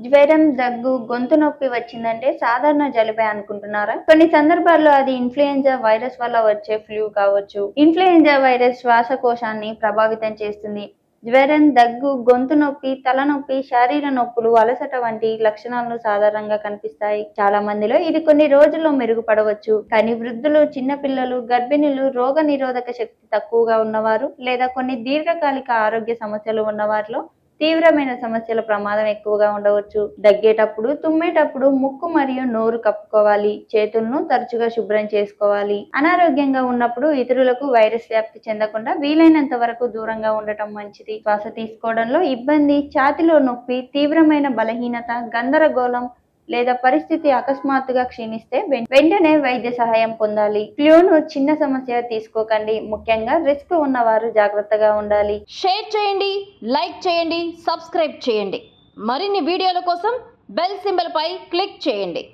జ్వరం, దగ్గు, గొంతు నొప్పి వచ్చిందంటే సాధారణ జలుబే అనుకుంటున్నారా? కొన్ని సందర్భాల్లో అది ఇన్ఫ్లుయెంజా వైరస్ వల్ల వచ్చే ఫ్లూ కావచ్చు. ఇన్ఫ్లుయెంజా వైరస్ శ్వాసకోశాన్ని ప్రభావితం చేస్తుంది. జ్వరం, దగ్గు, గొంతు నొప్పి, తలనొప్పి, శారీర నొప్పులు, అలసట వంటి లక్షణాలు సాధారణంగా కనిపిస్తాయి. చాలా మందిలో ఇది కొన్ని రోజుల్లో మెరుగుపడవచ్చు. కానీ వృద్ధులు, చిన్నపిల్లలు, గర్భిణులు, రోగ నిరోధక శక్తి తక్కువగా ఉన్నవారు లేదా కొన్ని దీర్ఘకాలిక ఆరోగ్య సమస్యలు ఉన్నవారిలో తీవ్రమైన సమస్యల ప్రమాదం ఎక్కువగా ఉండవచ్చు. దగ్గేటప్పుడు, తుమ్మేటప్పుడు ముక్కు మరియు నోరు కప్పుకోవాలి. చేతులను తరచుగా శుభ్రం చేసుకోవాలి. అనారోగ్యంగా ఉన్నప్పుడు ఇతరులకు వైరస్ వ్యాప్తి చెందకుండా వీలైనంత వరకు దూరంగా ఉండటం మంచిది. శ్వాస తీసుకోవడంలో ఇబ్బంది, ఛాతీలో నొప్పి, తీవ్రమైన బలహీనత, గందరగోళం లేదా పరిస్థితి అకస్మాత్తుగా క్షీణిస్తే వెంటనే వైద్య సహాయం పొందాలి. ఫ్లూను చిన్న సమస్య తీసుకోకండి. ముఖ్యంగా రిస్క్ ఉన్నవారు జాగ్రత్తగా ఉండాలి. షేర్ చేయండి, లైక్ చేయండి, సబ్స్క్రైబ్ చేయండి. మరిన్ని వీడియోల కోసం బెల్ సింబల్ పై క్లిక్ చేయండి.